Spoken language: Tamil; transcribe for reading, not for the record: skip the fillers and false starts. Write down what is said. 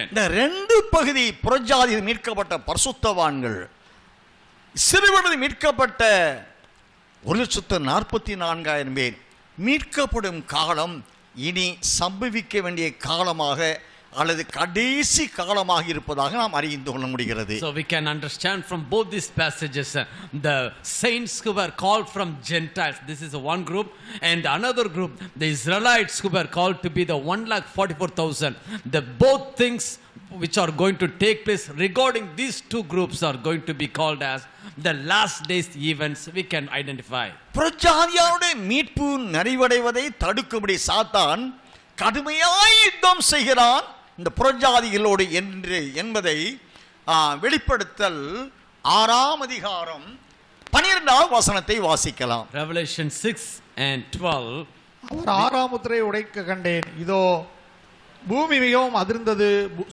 இந்த ரெண்டு பகுதி புறஜாதியில் மீட்கப்பட்ட பரிசுத்தவான்கள், சிறுவனது மீட்கப்பட்ட 1,44,000 பேர் மீட்கப்படும் காலம் இனி சம்பவிக்க வேண்டிய காலமாக அல்லது கடைசி காலமாக இருப்பதாக நாம் அறிந்து கொள்ள முடிகிறது. So we can understand from both these passages the saints who were called from Gentiles, this is one group, and another group, the Israelites who were called to be the 1,44,000. The both things which are going to take place regarding these two groups are going to be called as the last days events we can identify. புறஜாதியாருடைய மீட்பு நிறைவடைவதை தடுக்கும்படி சாத்தான் கடுமையாய் யுத்தம் செய்கிறான் இந்த புறஜாதிகளோடு என்பதை வெளிப்படுத்தல் 6ஆம் அதிகாரம் 12ஆம் வசனத்தை வாசிக்கலாம். Revelation 6 and 12. அவர் 6ஆம் முத்திரையை உடைக்க கண்டேன், இதோ பூமி மிகவும் அதிர்ந்தது,